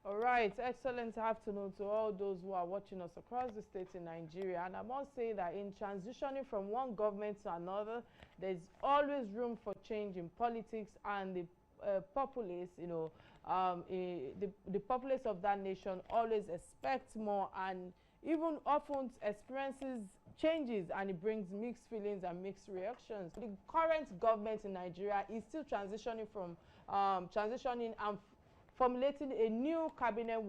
All right, excellent afternoon to all those who are watching us across the states in Nigeria. And I must say that in transitioning from one government to another, there's always room for change in politics, and the populace, the populace of that nation always expects more, and even often experiences changes, and it brings mixed feelings and mixed reactions. The current government in Nigeria is still transitioning from transitioning and formulating a new cabinet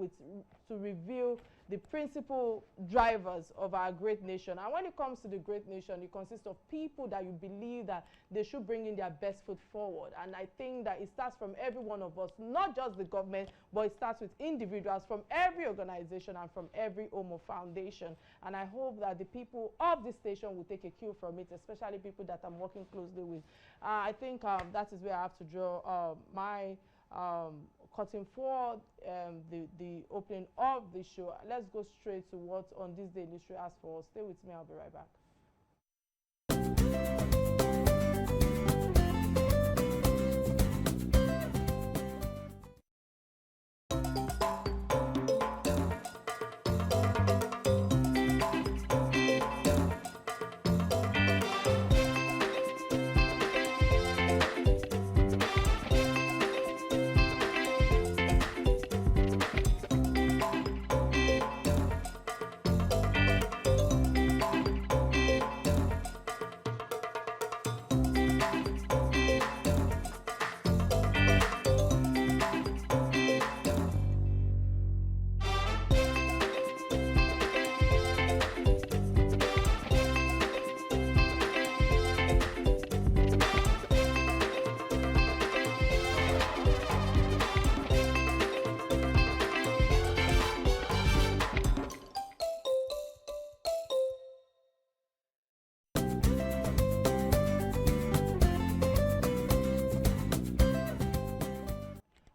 to reveal the principal drivers of our great nation. And when it comes to the great nation, it consists of people that you believe that they should bring in their best foot forward. And I think that it starts from every one of us, not just the government, but it starts with individuals from every organization and from every Omo foundation. And I hope that the people of this station will take a cue from it, especially people that I'm working closely with. I think that is where I have to draw my cutting for the opening of the show. Let's go straight to what On This Day in History has for us. Stay with me, I'll be right back.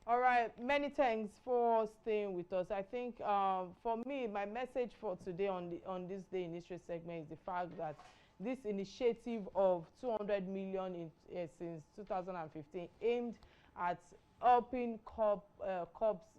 All right, many thanks for staying with us. I think for me, my message for today on this day in history segment is the fact that this initiative of 200 million since 2015 aimed at helping corps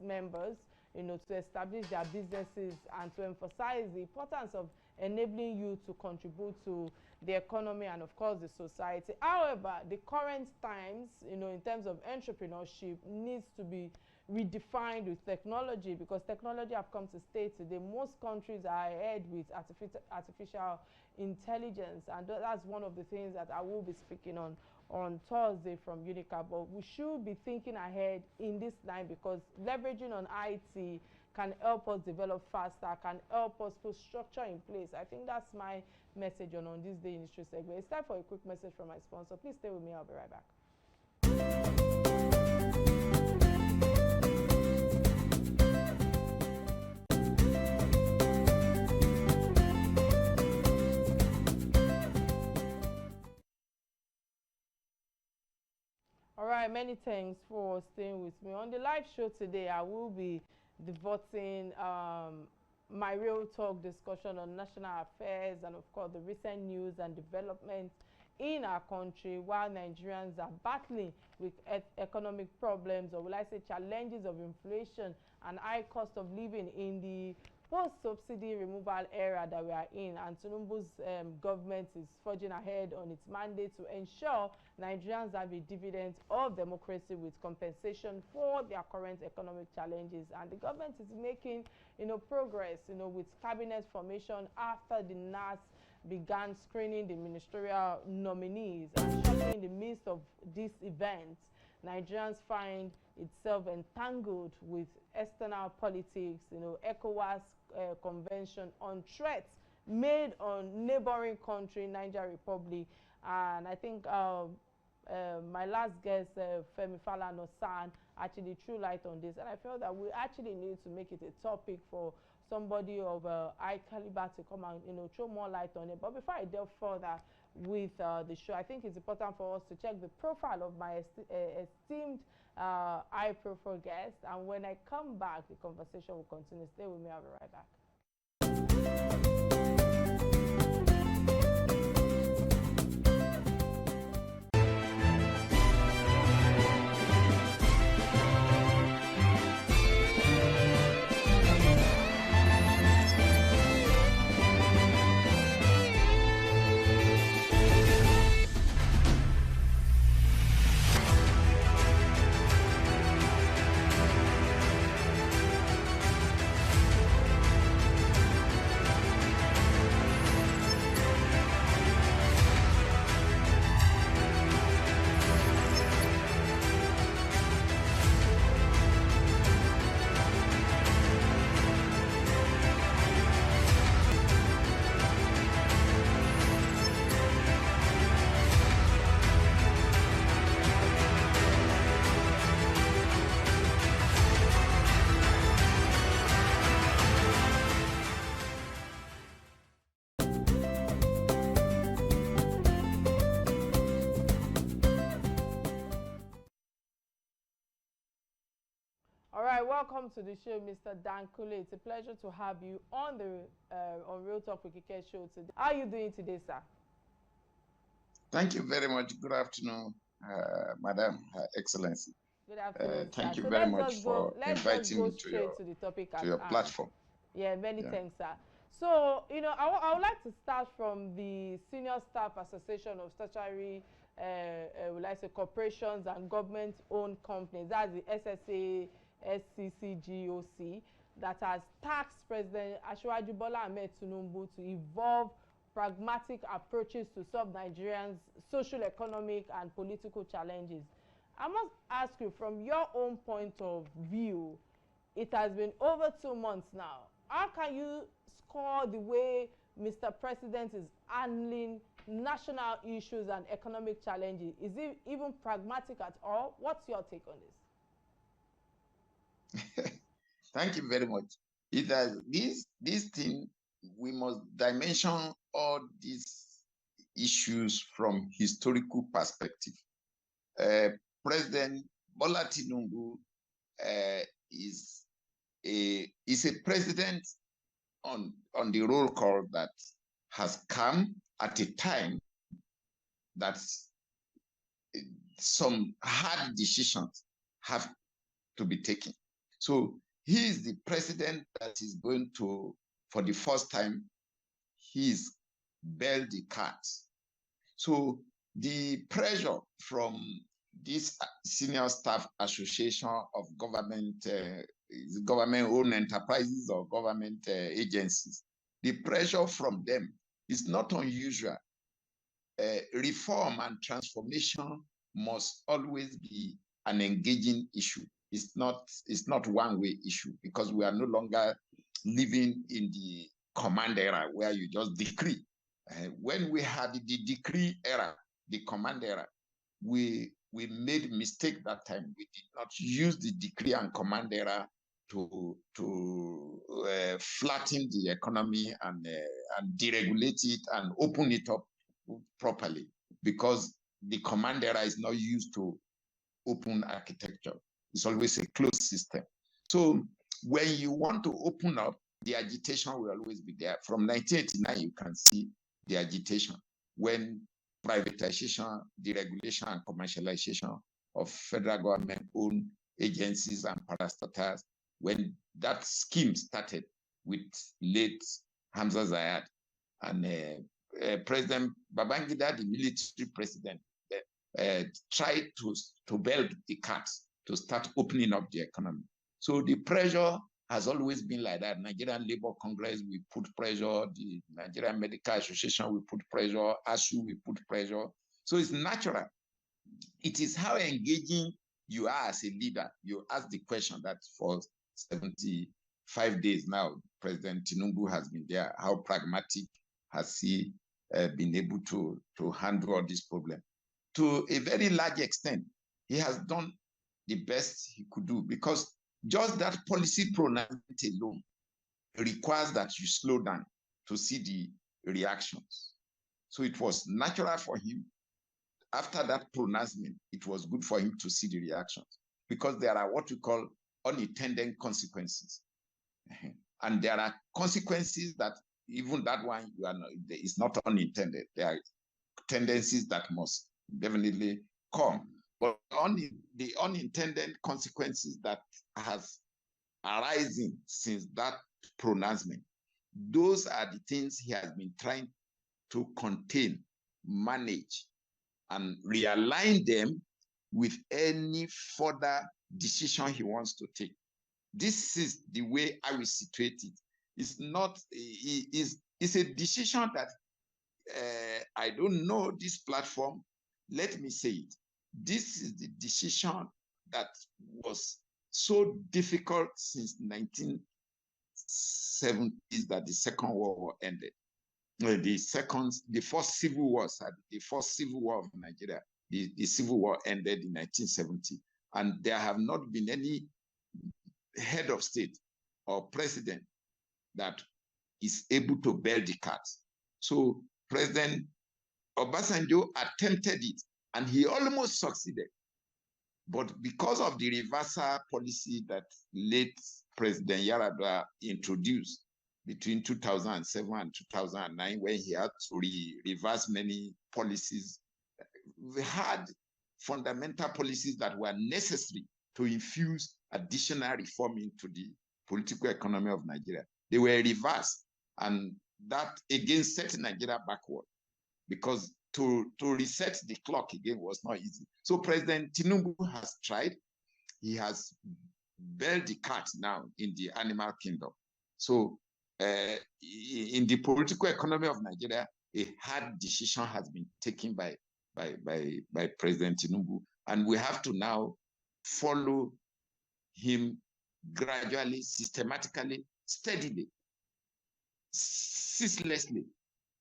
members, to establish their businesses and to emphasize the importance of enabling you to contribute to the economy and of course the society. However, the current times, in terms of entrepreneurship, needs to be redefined with technology, because technology have come to stay today. Most countries are ahead with artificial intelligence, and that's one of the things that I will be speaking on Thursday from Unica. But we should be thinking ahead in this time, because leveraging on IT can help us develop faster, can help us put structure in place. I think that's my message on This Day in History segment. It's time for a quick message from my sponsor. Please stay with me, I'll be right back. All right, many thanks for staying with me. On the live show today, I will be devoting my real talk discussion on national affairs and of course the recent news and developments in our country, while Nigerians are battling with economic problems, or will I say challenges of inflation and high cost of living in the post-subsidy removal era that we are in. And Tinubu's government is forging ahead on its mandate to ensure Nigerians have a dividend of democracy with compensation for their current economic challenges. And the government is making, progress, with cabinet formation after the NAS began screening the ministerial nominees. And shortly in the midst of this event, Nigerians find itself entangled with external politics, ECOWAS convention on threats made on neighboring country, Niger Republic. And I think my last guest, Femi Falana-San, actually threw light on this. And I felt that we actually need to make it a topic for somebody of high caliber to come and, throw more light on it. But before I delve further with the show, I think it's important for us to check the profile of my esteemed high profile guest. And when I come back, the conversation will continue. Stay with me, I'll be right back. All right, welcome to the show, Mr. Dan Kule. It's a pleasure to have you on the on Real Talk with Kike show today. How are you doing today, sir? Thank you very much. Good afternoon, Madam Excellency. Good afternoon, sir. Thank you So very much for let's just inviting go me straight to the topic to at your hand. platform. Yeah, many Yeah. thanks, sir. So, I would like to start from the Senior Staff Association of Statutory, will I say, corporations and government-owned companies. That's the SSA, SCCGOC, that has tasked President Asiwaju Bola Ahmed Tinubu to evolve pragmatic approaches to solve Nigerians' social, economic, and political challenges. I must ask you, from your own point of view, it has been over 2 months now. How can you score the way Mr. President is handling national issues and economic challenges? Is it even pragmatic at all? What's your take on Yeah. Thank you very much. It has this thing, we must dimension all these issues from historical perspective. President Bola Tinubu is a president on the roll call that has come at a time that some hard decisions have to be taken. So he is the president that is going to, for the first time, he's bailed the cards. So the pressure from this Senior Staff Association of government-owned enterprises or government agencies, the pressure from them is not unusual. Reform and transformation must always be an engaging issue. It's not one-way issue, because we are no longer living in the command era where you just decree. When we had the decree era, the command era, we made mistake that time. We did not use the decree and command era to flatten the economy and deregulate it and open it up properly, because the command era is not used to open architecture. It's always a closed system. So when you want to open up, the agitation will always be there. From 1989, you can see the agitation when privatization, deregulation, and commercialization of federal government-owned agencies and parastatals, when that scheme started with late Hamza Zayad and President Babangida, the military president, tried to build the cards to start opening up the economy. So the pressure has always been like that. Nigerian Labour Congress, we put pressure. The Nigerian Medical Association, we put pressure. ASU, we put pressure. So it's natural. It is how engaging you are as a leader. You ask the question that for 75 days now, President Tinubu has been there. How pragmatic has he been able to handle all this problem? To a very large extent, he has done the best he could do, because just that policy pronouncement alone requires that you slow down to see the reactions. So it was natural for him. After that pronouncement, it was good for him to see the reactions, because there are what we call unintended consequences. And there are consequences that even that one is not unintended. There are tendencies that must definitely come. But the unintended consequences that has arisen since that pronouncement, those are the things he has been trying to contain, manage, and realign them with any further decision he wants to take. This is the way I will situate it. It's not, it's a decision that I don't know this platform. Let me say it. This is the decision that was so difficult since 1970s that the Second World War ended. The first civil war, the first civil war of Nigeria, the civil war ended in 1970, and there have not been any head of state or president that is able to bear the cards. So President Obasanjo attempted it, and he almost succeeded. But because of the reversal policy that late President Yaradua introduced between 2007 and 2009, when he had to reverse many policies, we had fundamental policies that were necessary to infuse additional reform into the political economy of Nigeria. They were reversed, and that again set Nigeria backward, because to reset the clock again was not easy. So President Tinubu has tried. He has bailed the cat now in the animal kingdom. So in the political economy of Nigeria, a hard decision has been taken by President Tinubu, and we have to now follow him gradually, systematically, steadily, ceaselessly,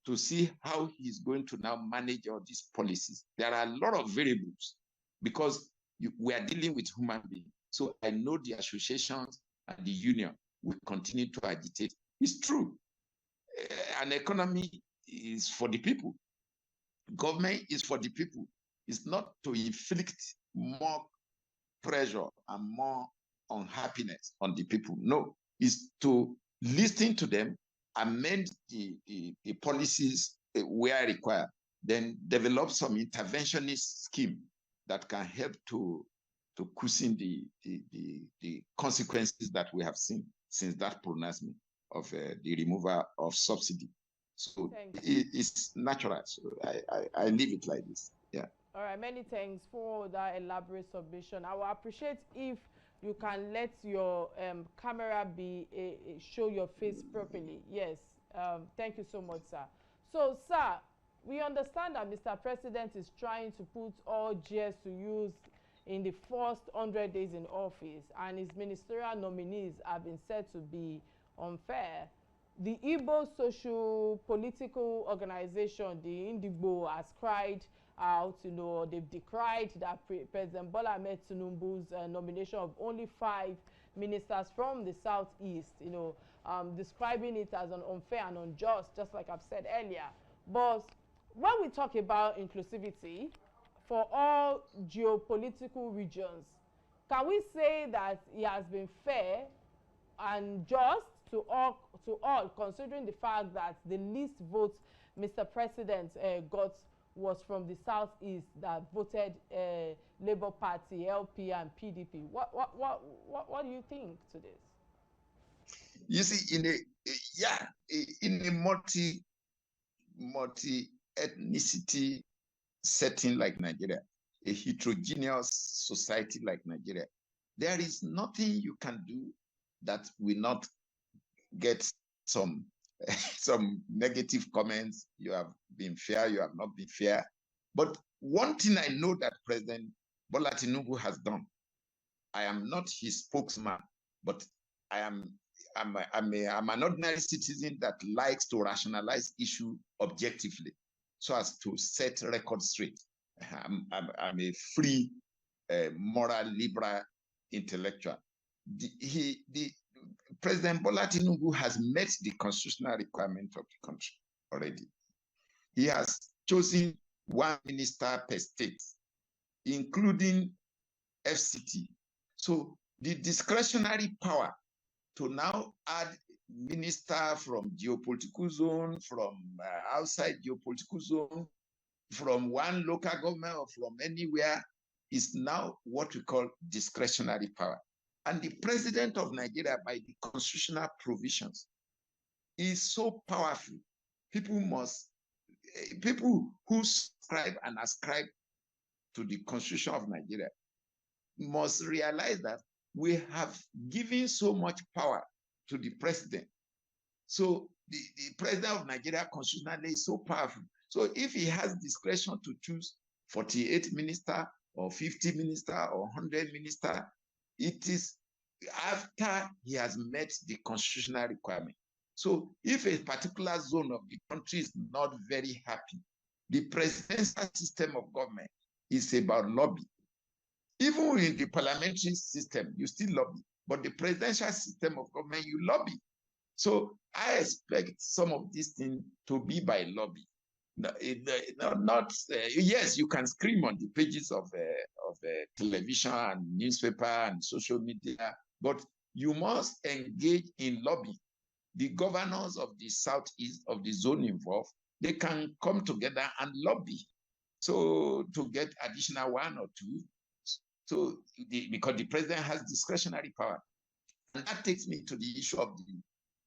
to see how he's going to now manage all these policies. There are a lot of variables, because we are dealing with human beings. So I know the associations and the union will continue to agitate. It's true. An economy is for the people. Government is for the people. It's not to inflict more pressure and more unhappiness on the people. No, it's to listen to them, amend the policies where required, then develop some interventionist scheme that can help to cushion the consequences that we have seen since that pronouncement of the removal of subsidy. So it's natural. So I leave it like this. Yeah. All right, many thanks for that elaborate submission. I will appreciate if you can let your camera be show your face properly. Yes, thank you so much, sir. So, sir, we understand that Mr. President is trying to put all GS to use in the first 100 days in office, and his ministerial nominees have been said to be unfair. The Igbo social political organization, the Indigbo, has cried out, they've decried that President Bola Ahmed Tinubu's nomination of only 5 ministers from the southeast, describing it as an unfair and unjust, just like I've said earlier. But when we talk about inclusivity for all geopolitical regions, can we say that it has been fair and just to all, considering the fact that the least votes Mr. President got was from the southeast, that voted Labour Party, LP, and PDP? What do you think to this? You see, in a multi ethnicity setting like Nigeria, a heterogeneous society like Nigeria, there is nothing you can do that will not get some negative comments. You have been fair, you have not been fair. But one thing I know that President Bola Tinubu has done, I am not his spokesman, but I'm an ordinary citizen that likes to rationalize issue objectively, so as to set record straight. I'm a free, moral, liberal intellectual. President Bola Tinubu has met the constitutional requirement of the country already. He has chosen 1 minister per state, including FCT. So the discretionary power to now add minister from geopolitical zone, from outside geopolitical zone, from one local government or from anywhere, is now what we call discretionary power. And the president of Nigeria, by the constitutional provisions, is so powerful. People who subscribe and ascribe to the constitution of Nigeria must realize that we have given so much power to the president. So the president of Nigeria constitutionally is so powerful. So if he has discretion to choose 48 ministers or 50 ministers or 100 ministers, it is after he has met the constitutional requirement. So if a particular zone of the country is not very happy, the presidential system of government is about lobby. Even in the parliamentary system, you still lobby, but the presidential system of government, you lobby. So I expect some of these things to be by lobby. Not yes, you can scream on the pages of television and newspaper and social media, but you must engage in lobby. The governors of the southeast of the zone involved, they can come together and lobby, so to get additional 1 or 2. So because the president has discretionary power, and that takes me to the issue of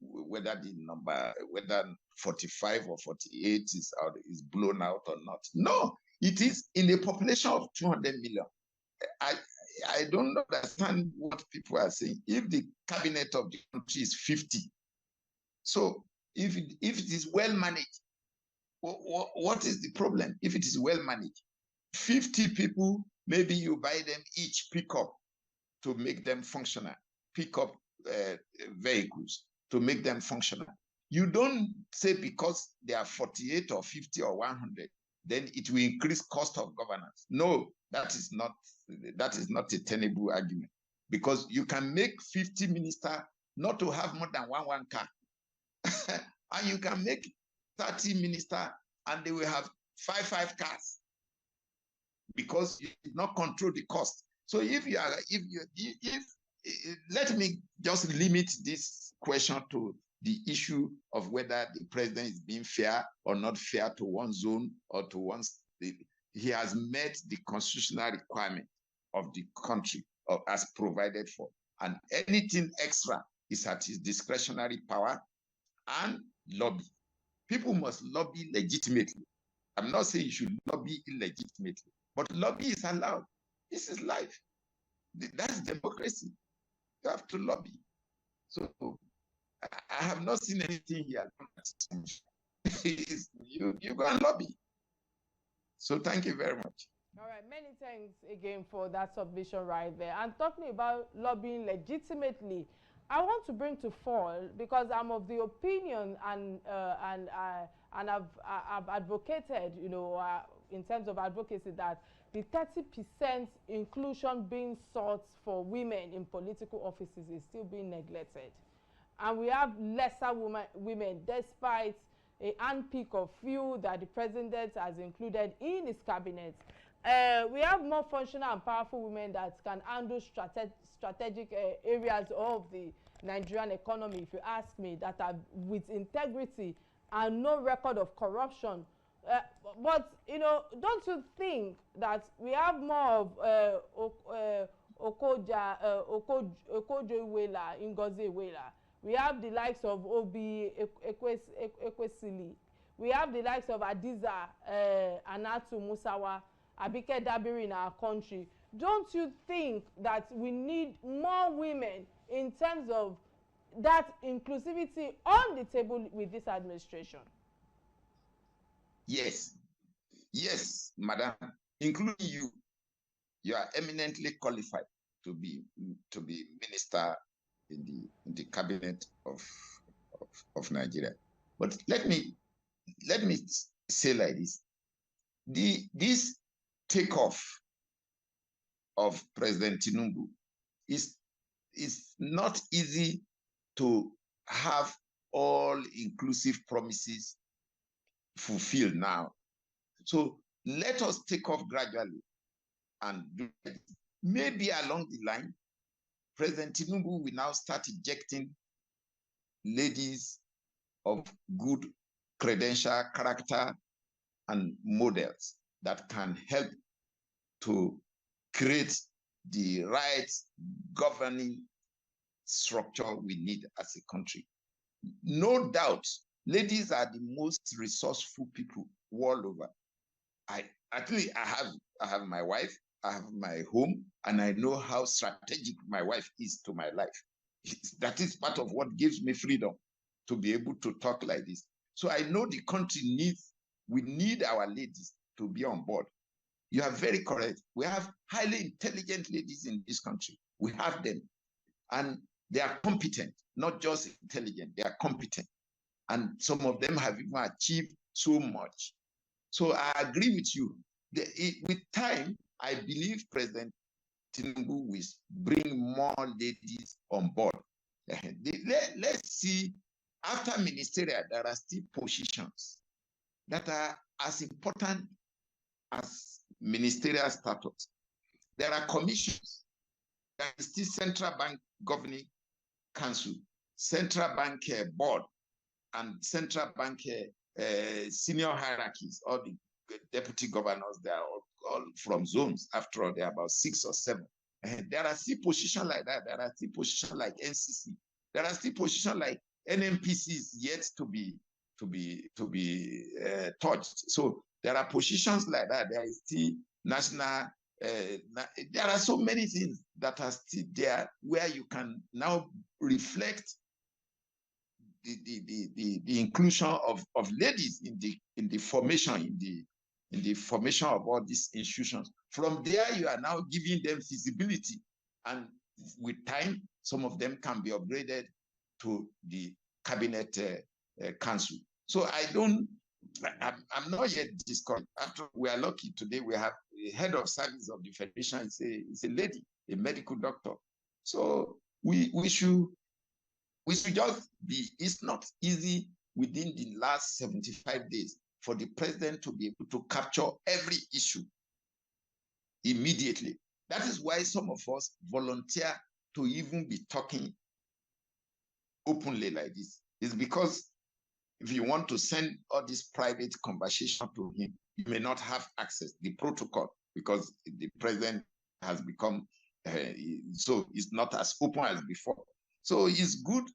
whether the number, whether 45 or 48 is blown out or not. No, it is in a population of 200 million. I don't understand what people are saying. If the cabinet of the country is 50, so if it is well managed, what is the problem? If it is well managed, 50 people, maybe you buy them each pickup to make them functional, pick up vehicles to make them functional. You don't say because they are 48 or 50 or 100, then it will increase cost of governance. No, that is not a tenable argument, because you can make 50 ministers not to have more than one car. And you can make 30 ministers and they will have five cars, because you did not control the cost. So if let me just limit this question to the issue of whether the president is being fair or not fair to one zone or to one state. He has met the constitutional requirement of the country as provided for, and anything extra is at his discretionary power. And lobby. People must lobby legitimately. I'm not saying you should lobby illegitimately, but lobby is allowed. This is life. That's democracy. You have to lobby. So I have not seen anything here. You go and lobby. So thank you very much. All right, many thanks again for that submission right there. And talking about lobbying legitimately, I want to bring to fall, because I'm of the opinion and I've advocated, in terms of advocacy, that the 30% inclusion being sought for women in political offices is still being neglected. And we have lesser women despite a handpick of few that the president has included in his cabinet. We have more functional and powerful women that can handle strategic areas of the Nigerian economy, if you ask me, that are with integrity and no record of corruption. But don't you think that we have more of Okojo-Iweala, Ngozi-Iweala? We have the likes of Obi Ekwesili. We have the likes of Adiza Anatu Musawa, Abike Dabiri in our country. Don't you think that we need more women in terms of that inclusivity on the table with this administration? Yes, madam, including you. You are eminently qualified to be minister in the cabinet of Nigeria. But let me say like this: this takeoff of President Tinubu is not easy to have all inclusive promises fulfilled now. So let us take off gradually and do it. Maybe along the line, President Tinubu will now start ejecting ladies of good credential, character, and models that can help to create the right governing structure we need as a country. No doubt, ladies are the most resourceful people all over. I have my wife, I have my home, and I know how strategic my wife is to my life. That is part of what gives me freedom to be able to talk like this. So I know the country we need our ladies to be on board. You are very correct. We have highly intelligent ladies in this country. We have them. And they are competent, not just intelligent, they are competent. And some of them have even achieved so much. So I agree with you. With time, I believe President Tinubu will bring more ladies on board. Let's see, after ministerial, there are still positions that are as important as ministerial status. There are commissions. There is still Central Bank Governing Council, Central Bank Board, and Central Bank senior hierarchies, all the deputy governors. They are all from zones. After all, there are about 6 or 7. There are still positions like that. There are still positions like NCC. There are still positions like NMPCs yet to be touched. So there are positions like that. There is still national. There are so many things that are still there where you can now reflect the inclusion of ladies in the formation of all these institutions. From there, you are now giving them visibility, and with time, some of them can be upgraded to the cabinet council. So I'm not yet discouraged. After, we are lucky today, we have a head of service of the federation. It's a lady, a medical doctor. So we should just be. It's not easy within the last 75 days for the president to be able to capture every issue immediately. That is why some of us volunteer to even be talking openly like this. It's because if you want to send all this private conversation to him, you may not have access, the protocol, because the president has become, so it's not as open as before. So it's good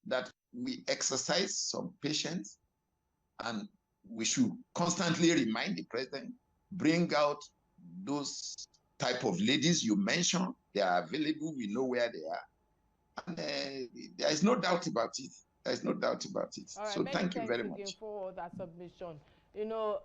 that we exercise some patience, and we should constantly remind the president, bring out those type of ladies you mentioned. They are available. We know where they are. And there is no doubt about it. There is no doubt about it. All right, so many thank you very thanks again much. for that submission. You know,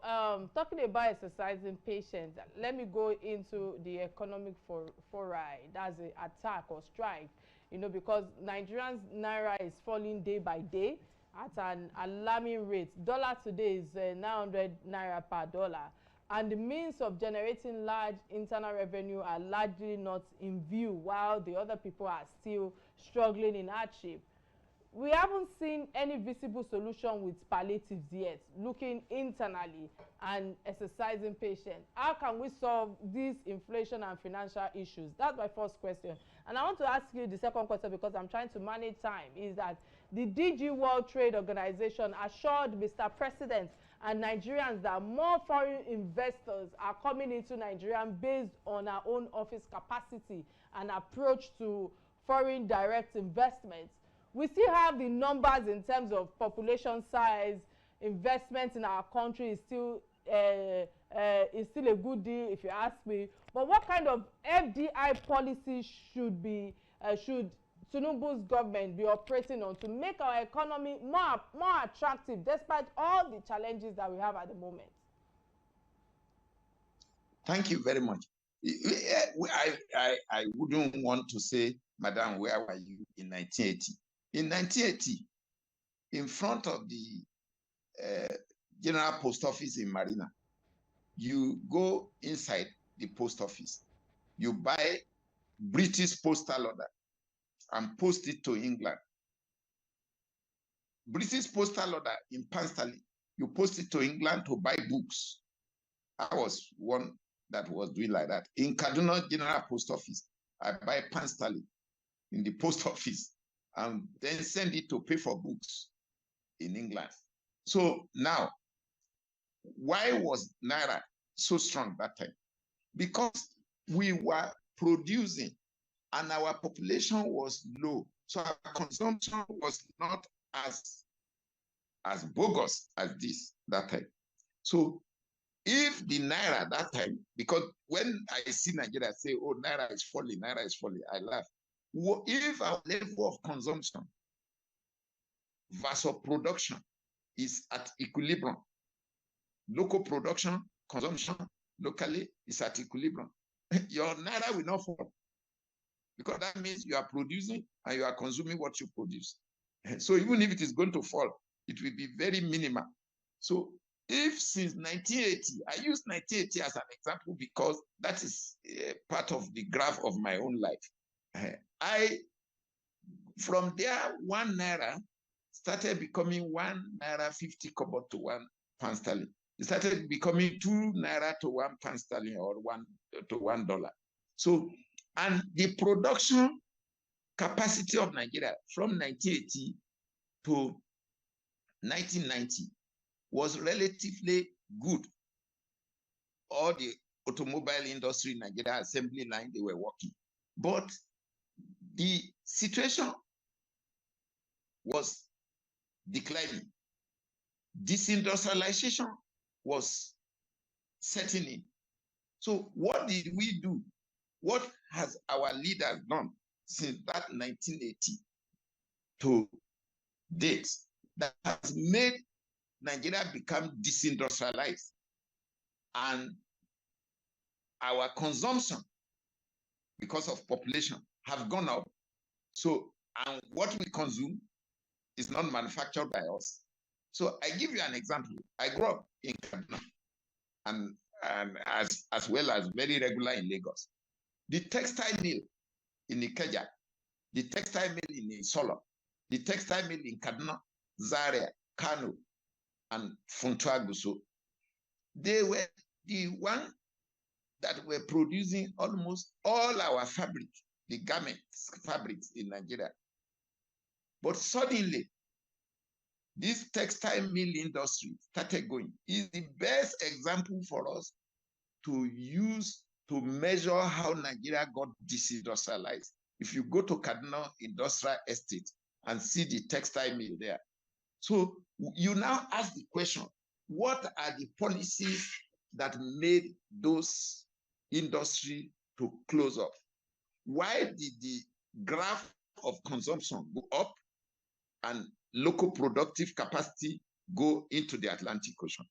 talking about exercising patience, let me go into the economic foray. That's an attack or strike. You know, because Nigerians' naira is falling day by day at an alarming rate. Dollar today is 900 naira per dollar, and the means of generating large internal revenue are largely not in view, while the other people are still struggling in hardship. We haven't seen any visible solution with palliatives yet, looking internally and exercising patience. How can we solve these inflation and financial issues? That's my first question. And I want to ask you the second question, because I'm trying to manage time, is that the DG World Trade Organization assured Mr. President and Nigerians that more foreign investors are coming into Nigeria based on our own office capacity and approach to foreign direct investments. We still have the numbers in terms of population size. Investment in our country is still a good deal, if you ask me. But what kind of FDI policy should Tinubu's government be operating on to make our economy more attractive, despite all the challenges that we have at the moment? Thank you very much. I wouldn't want to say, Madam, where were you in 1980? In 1980, in front of the General Post Office in Marina, you go inside the post office, you buy British postal order and post it to England. British postal order in Panstali, you post it to England to buy books. I was one that was doing like that. In Kaduna General Post Office, I buy Panstali in the post office and then send it to pay for books in England. So now, why was Naira so strong that time? Because we were producing and our population was low. So our consumption was not as bogus as this that time. So if the Naira that time, because when I see Nigeria say, oh, Naira is falling, I laugh. If our level of consumption versus production is at equilibrium, local production, consumption locally is at equilibrium, your Naira will not fall, because that means you are producing and you are consuming what you produce. So even if it is going to fall, it will be very minimal. So if since 1980, I use 1980 as an example because that is part of the graph of my own life. From there, 1 Naira started becoming 1 Naira 50 kobo to 1 pound sterling. It started becoming 2 naira to 1 pound sterling or $1. So, and the production capacity of Nigeria from 1980 to 1990 was relatively good. All the automobile industry in Nigeria, assembly line, they were working. But the situation was declining. Disindustrialization was setting in. So what did we do? What has our leaders done since that 1980 to date that has made Nigeria become disindustrialized? And our consumption, because of population, have gone up. So, and what we consume is not manufactured by us. So I give you an example. I grew up in Kaduna and as well as very regular in Lagos. The textile mill in Ikeja, the textile mill in Solo, the textile mill in Kaduna, Zaria, Kano, and Funtua Gusau, they were the one that were producing almost all our fabric, the garments, fabrics in Nigeria. But suddenly, this textile mill industry started going. Is the best example for us to use to measure how Nigeria got disindustrialized. If you go to Kaduna Industrial Estate and see the textile mill there. So you now ask the question, what are the policies that made those industry to close up? Why did the graph of consumption go up and local productive capacity go into the Atlantic Ocean?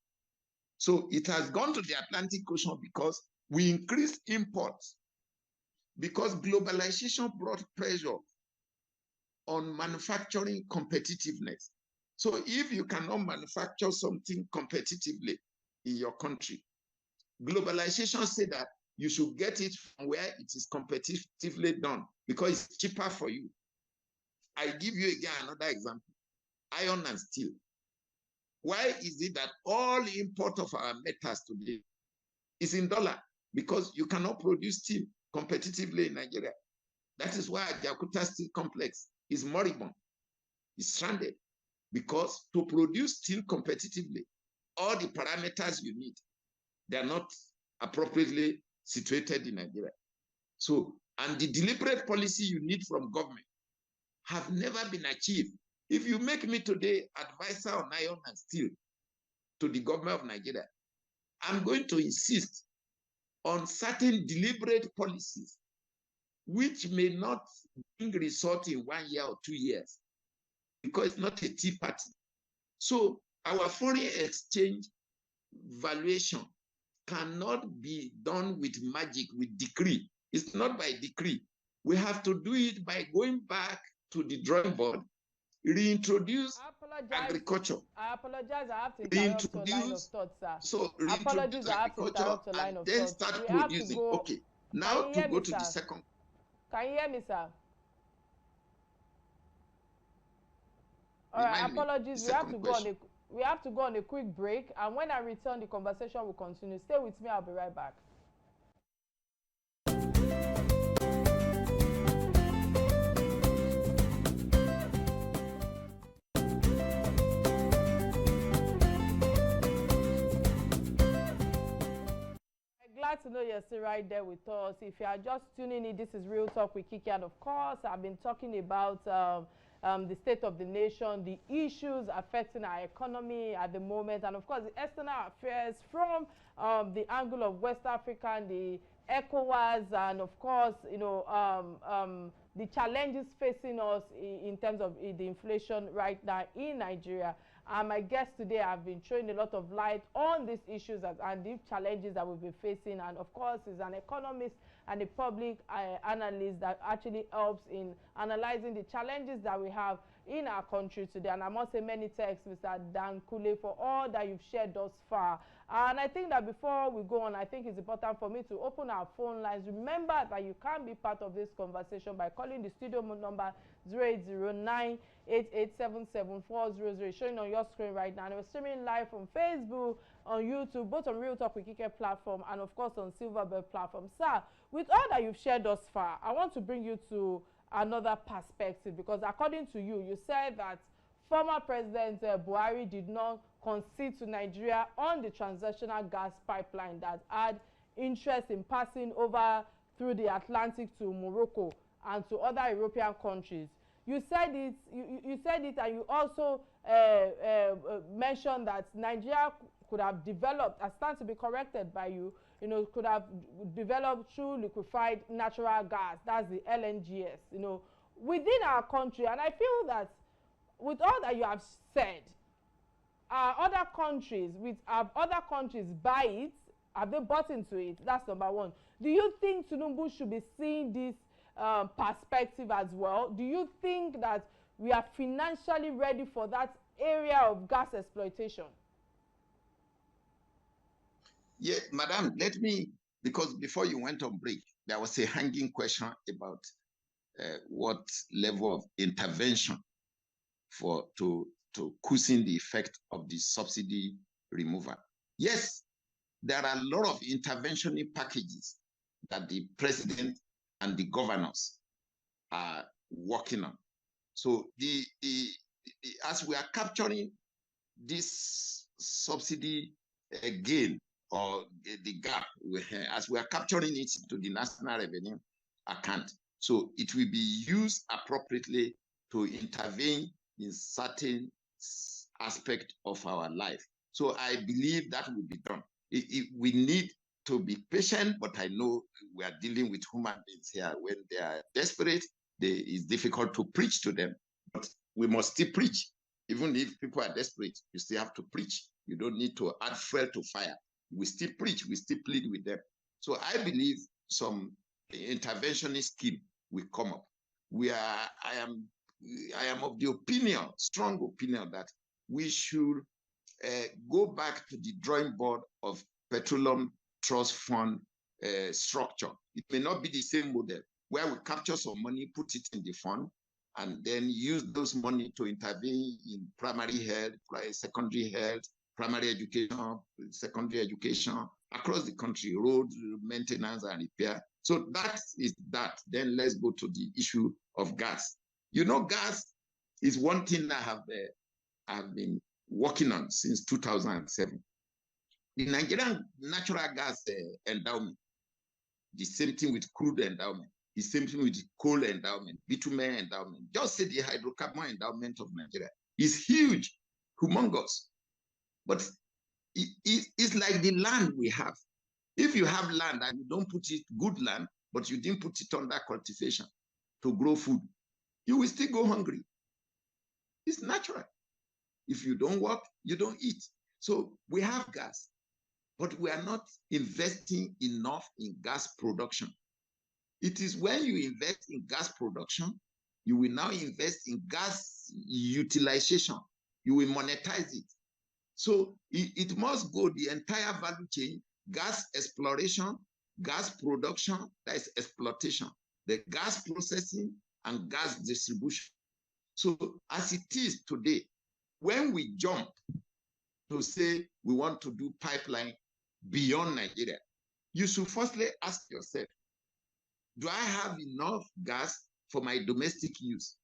So it has gone to the Atlantic Ocean because we increased imports, because globalization brought pressure on manufacturing competitiveness. So if you cannot manufacture something competitively in your country, globalization said that you should get it from where it is competitively done because it's cheaper for you. I give you again another example, iron and steel. Why is it that all import of our metals today is in dollar? Because you cannot produce steel competitively in Nigeria. That is why the Jakarta Steel Complex is moribund, is stranded, because to produce steel competitively, all the parameters you need, they are not appropriately situated in Nigeria. So, and the deliberate policy you need from government have never been achieved. If you make me today advisor on iron and steel to the government of Nigeria, I'm going to insist on certain deliberate policies which may not bring result in 1 year or 2 years because it's not a tea party. So our foreign exchange valuation cannot be done with magic, with decree. It's not by decree. We have to do it by going back to the drawing board, reintroduce agriculture. I apologize. I have to interrupt your line of thought, sir. So Apologies, I have to interrupt your line of thought. Then start producing. Okay. Now to go to the second. Can you hear me, sir? All right. Apologies. We have to go on a quick break, and when I return, the conversation will continue. Stay with me. I'll be right back. Glad to know you're still right there with us. If you are just tuning in, this is Real Talk with Kike, and of course, I've been talking about the state of the nation, the issues affecting our economy at the moment, and of course, the external affairs from the angle of West Africa and the ECOWAS, and of course, you know, the challenges facing us in terms of the inflation right now in Nigeria. And my guests today have been throwing a lot of light on these issues and the challenges that we've been facing. And of course, is an economist and a public analyst that actually helps in analyzing the challenges that we have in our country today. And I must say many thanks, Mr. Dan Kule, for all that you've shared thus far. And I think that before we go on, I think it's important for me to open our phone lines. Remember that you can be part of this conversation by calling the studio number 0809-8877-400, showing on your screen right now. And we're streaming live on Facebook, on YouTube, both on Real Talk with Kike platform and of course on Silverbird platform. Sir, with all that you've shared thus far, I want to bring you to another perspective, because according to you, you said that former President Buhari did not concede to Nigeria on the transnational gas pipeline that had interest in passing over through the Atlantic to Morocco and to other European countries. You said it, you said it, and you also mentioned that Nigeria could have developed, I stand to be corrected by you, you know, could have developed through liquefied natural gas, that's the LNGs, you know, within our country. And I feel that with all that you have said, other countries, other countries buy it? Have they bought into it? That's number one. Do you think Tinubu should be seeing this perspective as well? Do you think that we are financially ready for that area of gas exploitation? Yeah, madam, let me, because before you went on break, there was a hanging question about what level of intervention to cushion the effect of the subsidy removal. Yes, there are a lot of interventionary packages that the president and the governors are working on. So as we are capturing this subsidy gain or the gap, as we are capturing it to the national revenue account, so it will be used appropriately to intervene in certain aspect of our life. So I believe that will be done. We need to be patient, but I know we are dealing with human beings here. When they are desperate, it's difficult to preach to them, but we must still preach. Even if people are desperate, you still have to preach. You don't need to add fuel to fire. We still preach, we still plead with them. So I believe some interventionist scheme will come up. I am of the opinion, strong opinion, that we should go back to the drawing board of petroleum trust fund structure. It may not be the same model where we capture some money, put it in the fund, and then use those money to intervene in primary health, secondary health, primary education, secondary education across the country, road maintenance and repair. So that is that. Then let's go to the issue of gas. You know, gas is one thing I have been working on since 2007. The Nigerian natural gas endowment, the same thing with crude endowment, the same thing with the coal endowment, bitumen endowment. Just say the hydrocarbon endowment of Nigeria is huge, humongous. But it's like the land we have. If you have land and you don't put it, good land, but you didn't put it under cultivation to grow food, you will still go hungry. It's natural. If you don't work, you don't eat. So we have gas, but we are not investing enough in gas production. It is when you invest in gas production, you will now invest in gas utilization. You will monetize it. So it must go the entire value chain: gas exploration, gas production, that is exploitation, the gas processing, and gas distribution. So as it is today, when we jump to say we want to do pipeline beyond Nigeria, you should firstly ask yourself, do I have enough gas for my domestic use?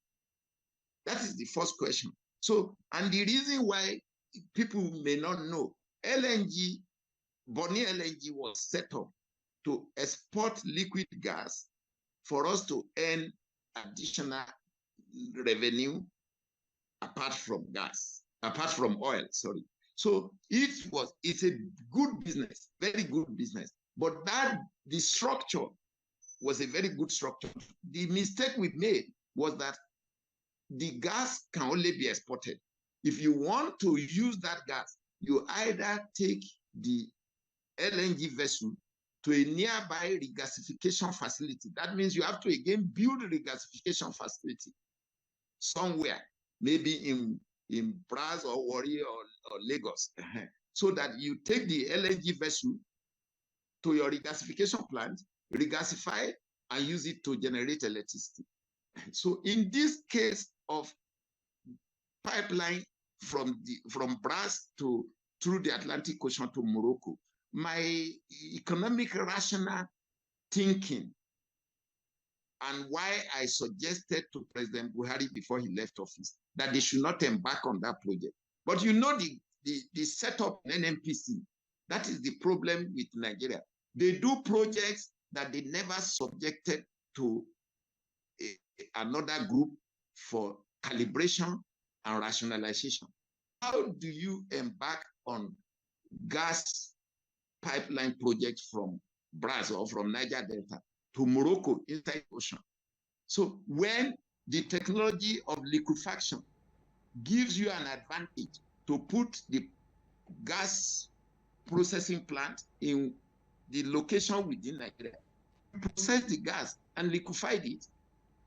That is the first question. So, and the reason why people may not know, Bonny LNG was set up to export liquid gas for us to earn additional revenue apart from oil, sorry. So it's a good business, very good business. But the structure was a very good structure. The mistake we made was that the gas can only be exported. If you want to use that gas, you either take the LNG vessel to a nearby regasification facility. That means you have to again build a regasification facility somewhere, maybe in Braz or Warri or Lagos, so that you take the LNG vessel to your regasification plant, regasify, and use it to generate electricity. So in this case of pipeline from Brass to through the Atlantic Ocean to Morocco. My economic rational thinking and why I suggested to President Buhari before he left office that they should not embark on that project. But you know the setup in NNPC, that is the problem with Nigeria. They do projects that they never subjected to another group for calibration and rationalization. How do you embark on gas pipeline projects from Brazil or from Niger Delta to Morocco inside the ocean? So when the technology of liquefaction gives you an advantage to put the gas processing plant in the location within Nigeria, process the gas and liquefied it,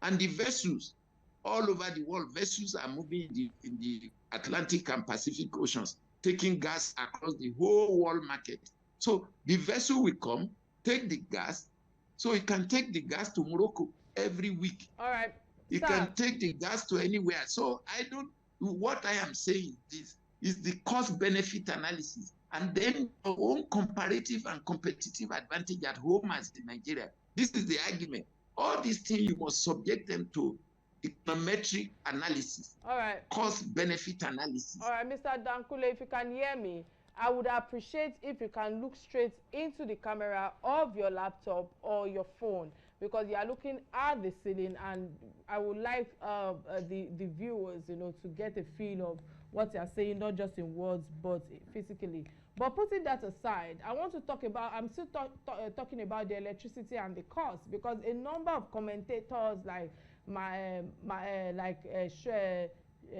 and the vessels all over the world, vessels are moving in the Atlantic and Pacific Oceans, taking gas across the whole world market. So the vessel will come, take the gas, so it can take the gas to Morocco every week. All right. It can take the gas to anywhere. So what I am saying is the cost-benefit analysis, and then your own comparative and competitive advantage at home as in Nigeria. This is the argument. All these things, you must subject them to econometric analysis. All right. Cost-benefit analysis. All right, Mr. Dankule, if you can hear me, I would appreciate if you can look straight into the camera of your laptop or your phone, because you are looking at the ceiling, and I would like the viewers, to get a feel of what you are saying, not just in words, but physically. But putting that aside, I want to talk about, I'm still talking about the electricity and the cost, because a number of commentators like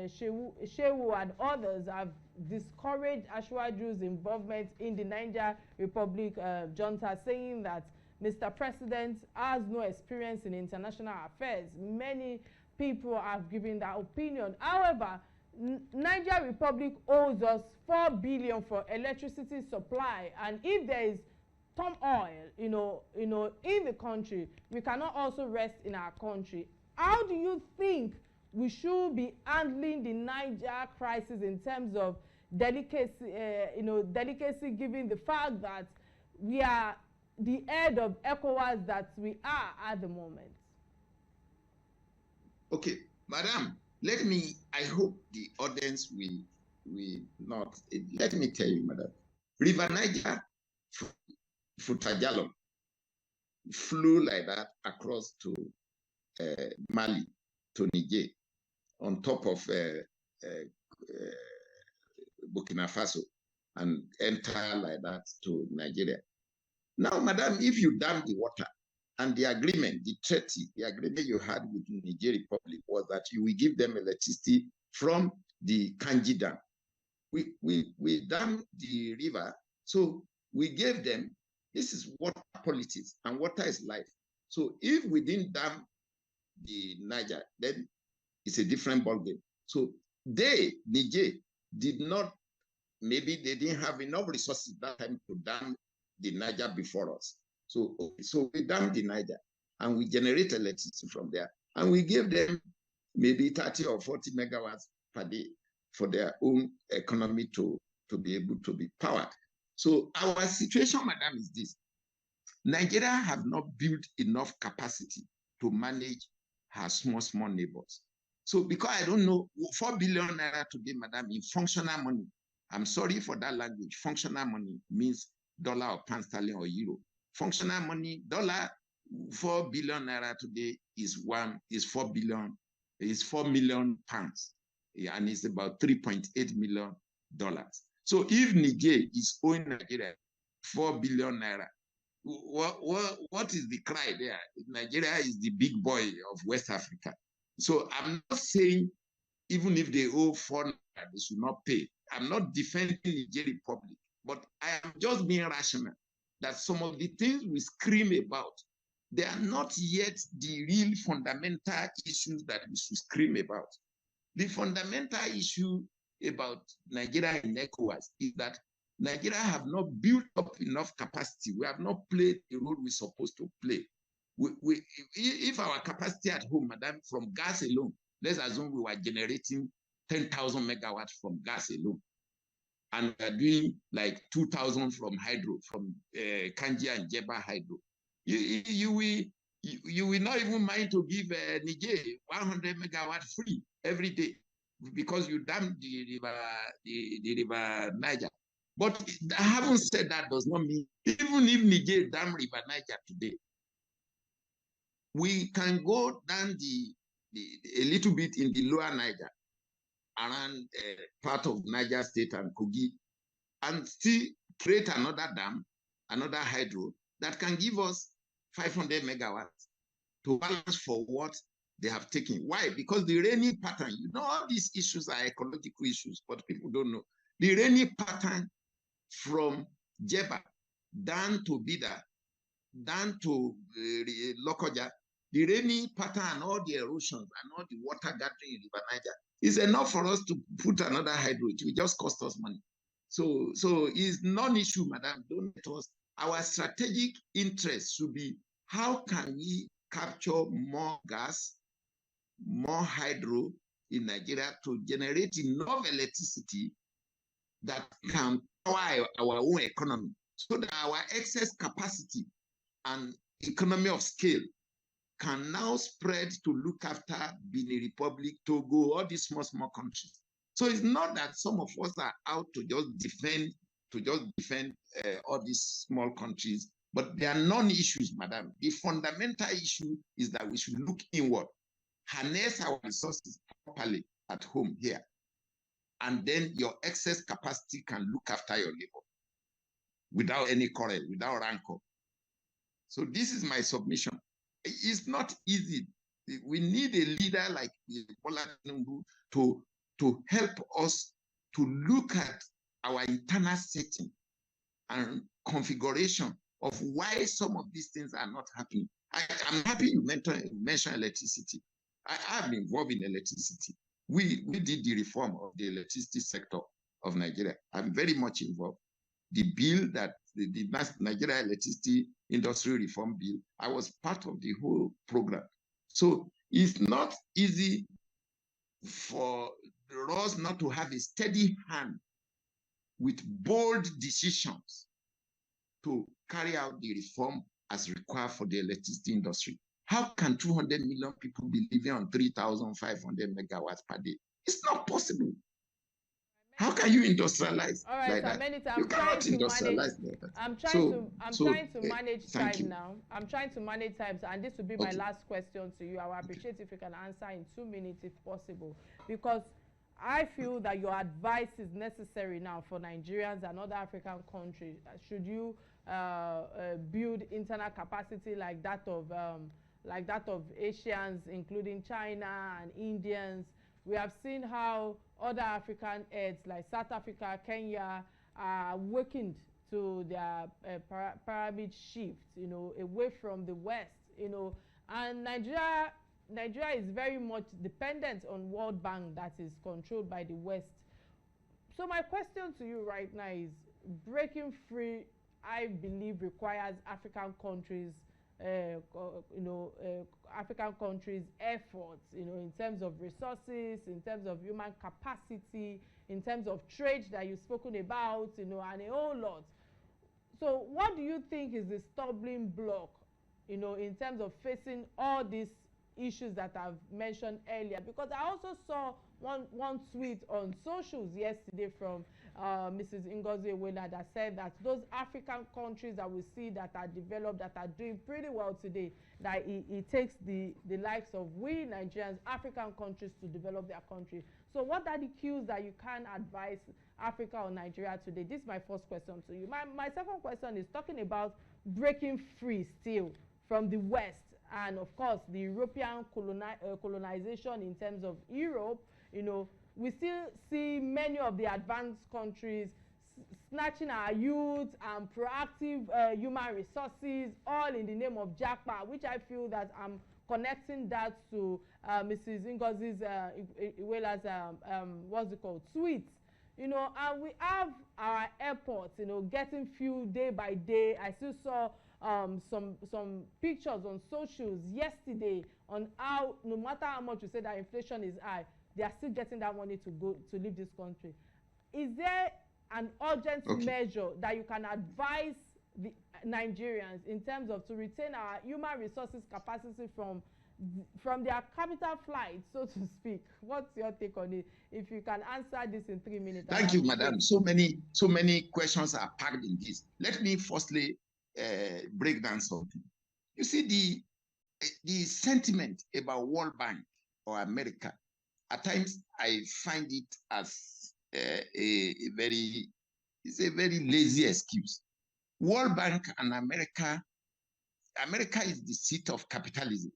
Shehu and others have discouraged Ashwaju's involvement in the Niger Republic junta, saying that Mr. President has no experience in international affairs. Many people have given that opinion. However, Niger Republic owes us 4 billion for electricity supply, and if there is turmoil, in the country, we cannot also rest in our country. How do you think we should be handling the Niger crisis in terms of delicacy, given the fact that we are the head of ECOWAS that we are at the moment? Okay, Madam, I hope the audience will not, let me tell you, Madam, River Niger, Futajalo, flew like that across to Mali, to Niger, on top of Burkina Faso, and enter like that to Nigeria. Now, Madam, if you dam the water, and the agreement, the agreement you had with the Niger Republic was that you will give them electricity from the Kanji Dam. We dammed the river, so we gave them, this is water politics, and water is life. So if we didn't dam the Niger, then it's a different ballgame. So Niger, did not, maybe they didn't have enough resources that time to dam the Niger before us. So we dammed the Niger, and we generate electricity from there. And we gave them maybe 30 or 40 megawatts per day for their own economy to be able to be powered. So our situation, Madam, is this. Nigeria have not built enough capacity to manage her small neighbors. So because I don't know, 4 billion naira today, Madam, in functional money, I'm sorry for that language, functional money means dollar or pound sterling or euro. Functional money, dollar, 4 billion naira today is 4 million pounds, and it's about $3.8 million. So if Niger is owing Nigeria 4 billion naira, what is the cry there? Nigeria is the big boy of West Africa. So I'm not saying even if they owe 4 naira, they should not pay. I'm not defending Niger Republic, but I am just being rational that some of the things we scream about, they are not yet the real fundamental issues that we should scream about. The fundamental issue about Nigeria in ECOWAS is that Nigeria have not built up enough capacity. We have not played the role we're supposed to play. If our capacity at home, Madam, from gas alone, let's assume we were generating 10,000 megawatts from gas alone. And we are doing like 2,000 from hydro, from Kanji and Jeba hydro. You will not even mind to give Niger 100 megawatts free every day because you dam the river Niger. But having said that does not mean, even if Niger dam river Niger today, we can go down a little bit in the lower Niger, around part of Niger State and Kogi, and still create another dam, another hydro that can give us 500 megawatts to balance for what they have taken. Why? Because the rainy pattern, you know, all these issues are ecological issues, but people don't know. The rainy pattern from Jeba down to Bida, down to Lokoja, the rainy pattern and all the erosions and all the water gathering in River Niger is enough for us to put another hydro. It will just cost us money. So it's non-issue, madam. Don't let us. Our strategic interest should be how can we capture more gas, more hydro in Nigeria to generate enough electricity that can power our own economy, so that our excess capacity and economy of scale can now spread to look after Benin Republic, Togo, all these small countries. So it's not that some of us are out to just defend all these small countries, but they are non-issues, madam. The fundamental issue is that we should look inward, harness our resources properly at home here, and then your excess capacity can look after your labor without any quarrel, without rancor. So this is my submission. It's not easy. We need a leader like Bola Tinubu to help us to look at our internal setting and configuration of why some of these things are not happening. I'm happy you mentioned electricity. I am involved in electricity. We did the reform of the electricity sector of Nigeria. I'm very much involved. The bill that the Nigeria Electricity Industry Reform Bill, I was part of the whole program. So it's not easy for us not to have a steady hand with bold decisions to carry out the reform as required for the electricity industry. How can 200 million people be living on 3,500 megawatts per day? It's not possible. How can you industrialize like that? You cannot industrialize like that. I'm trying to manage time now. I'm trying to manage time, and this will be my last question to you. I would appreciate if you can answer in 2 minutes if possible, because I feel that your advice is necessary now for Nigerians and other African countries. Should you build internal capacity like that of Asians, including China and Indians? We have seen how other African heads like South Africa, Kenya are awakened to their pyramid shift, you know, away from the West, you know, and Nigeria is very much dependent on World Bank that is controlled by the West. So my question to you right now is, breaking free, I believe, requires African countries, African countries' efforts, you know, in terms of resources, in terms of human capacity, in terms of trade that you've spoken about, you know, and a whole lot. So what do you think is the stumbling block, you know, in terms of facing all these issues that I've mentioned earlier? Because I also saw one tweet on socials yesterday from Mrs. Ngozi Iweala that said that those African countries that we see that are developed, that are doing pretty well today, that it takes the likes of we Nigerians, African countries, to develop their country. So what are the cues that you can advise Africa or Nigeria today? This is my first question to you. My second question is talking about breaking free still from the West and, of course, the European colonization in terms of Europe. You know, we still see many of the advanced countries snatching our youth and proactive human resources, all in the name of Jackpot, which I feel that I'm connecting that to Mrs. Ngozi's Iweala's what's it called, tweets. You know, and we have our airports, you know, getting filled day by day. I still saw some pictures on socials yesterday on how, no matter how much you say that inflation is high, they are still getting that money to go to leave this country. Is there an urgent measure that you can advise the Nigerians in terms of to retain our human resources capacity from their capital flight, so to speak? What's your take on it? If you can answer this in 3 minutes. Thank you, madam. So many questions are packed in this. Let me firstly break down something. You see, the sentiment about World Bank or America, at times I find it as a very lazy excuse. World Bank and America is the seat of capitalism.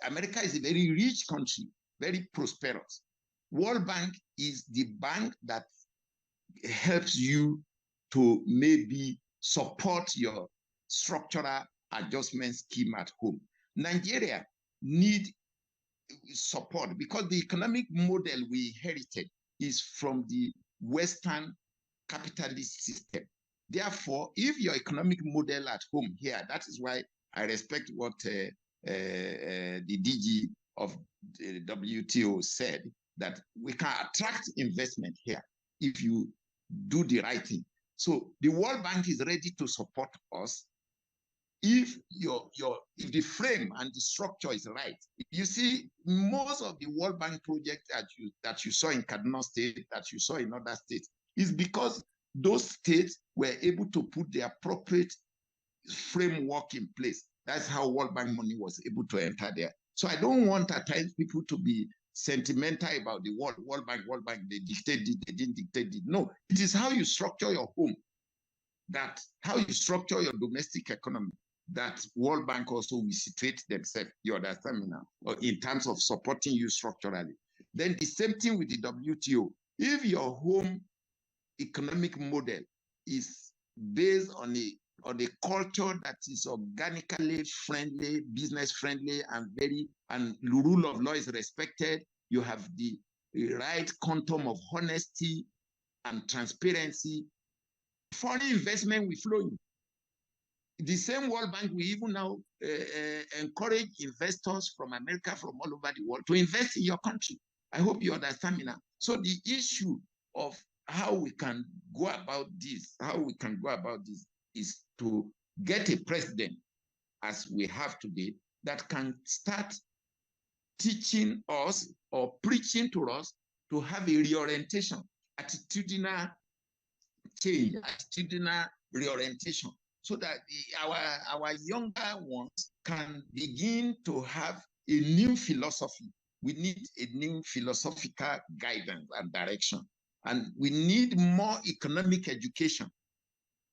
America is a very rich country, very prosperous. World Bank is the bank that helps you to maybe support your structural adjustment scheme at home. Nigeria need support because the economic model we inherited is from the Western capitalist system. Therefore, if your economic model at home here, that is why I respect what the DG of the WTO said, that we can attract investment here if you do the right thing. So the World Bank is ready to support us if if the frame and the structure is right. You see, most of the World Bank projects that you saw in Kaduna State, that you saw in other states, is because those states were able to put the appropriate framework in place. That's how World Bank money was able to enter there. So I don't want at times people to be sentimental about the World Bank, they dictated it, they didn't dictate it. No, it is how you structure your home, that how you structure your domestic economy, that World Bank also will situate themselves, you understand me now, or in terms of supporting you structurally. Then the same thing with the WTO. If your home economic model is based on a culture that is organically friendly, business friendly, and the rule of law is respected, you have the right quantum of honesty and transparency, foreign investment will flow in. The same World Bank will even now encourage investors from America, from all over the world, to invest in your country. I hope you understand me now. So the issue of how we can go about this, is to get a president, as we have today, that can start teaching us or preaching to us to have a reorientation, attitudinal change, attitudinal reorientation, so that our younger ones can begin to have a new philosophy. We need a new philosophical guidance and direction. And we need more economic education.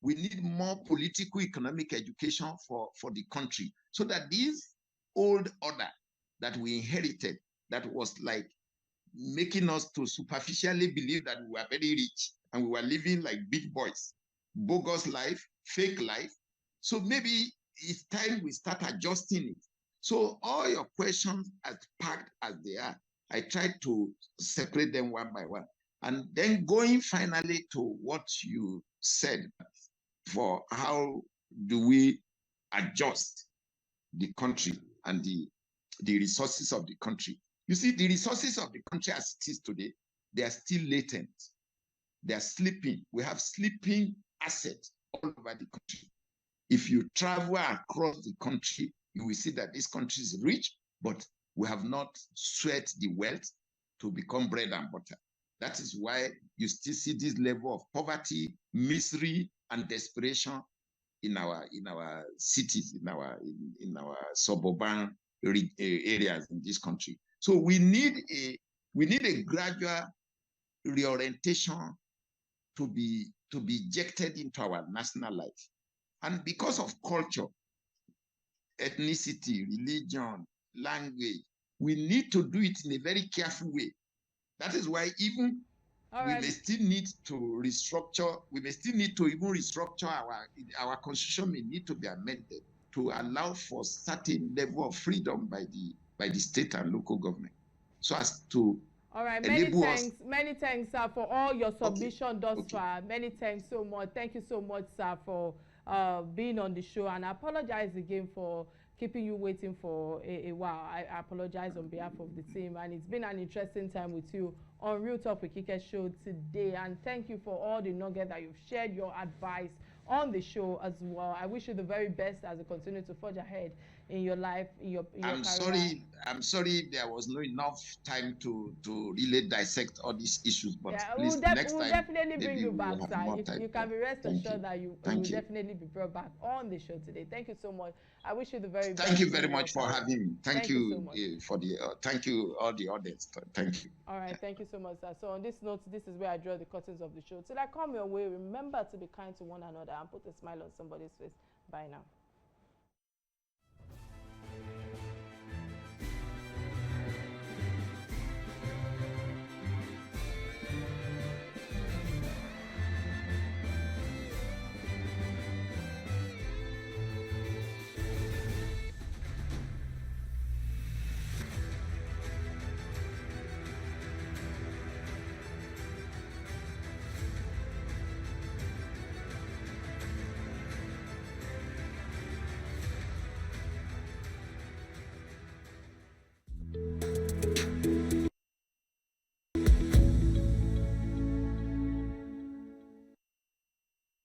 We need more political economic education for the country, so that this old order that we inherited, that was like making us to superficially believe that we were very rich and we were living like big boys, bogus life, fake life. So maybe it's time we start adjusting it. So all your questions, as packed as they are, I tried to separate them one by one. And then going finally to what you said, for how do we adjust the country and the resources of the country. You see, the resources of the country as it is today, they are still latent. They are sleeping. We have sleeping assets all over the country. If you travel across the country, you will see that this country is rich, but we have not sweat the wealth to become bread and butter. That is why you still see this level of poverty, misery, and desperation in our cities, in our suburban areas in this country. So we need a gradual reorientation to be injected into our national life. And because of culture, ethnicity, religion, language, we need to do it in a very careful way. That is why even we may still need to restructure, we may still need to even restructure our constitution, may need to be amended to allow for certain level of freedom by the state and local government, so as to all right, many thanks, sir, for all your submission thus far. Many thanks so much. Thank you so much, sir, for being on the show, and I apologize again for keeping you waiting for a while. I apologize on behalf of the team, and it's been an interesting time with you on Real Talk with Kike show today. And thank you for all the nuggets that you've shared, your advice on the show as well. I wish you the very best as you continue to forge ahead in your life, in your career. I'm sorry there was not enough time to really dissect all these issues, but Yeah, please next we'll time definitely bring maybe you we back, will have sir. more time. You can be rest assured that you will you. definitely be brought back on the show today. Thank you so much. I wish you the very best. Thank you very much for having me. Thank you so much. For the thank you all the audience. Thank you. All right, thank you so much, sir. So on this note, this is where I draw the curtains of the show. Till I come your way, remember to be kind to one another and put a smile on somebody's face. Bye now.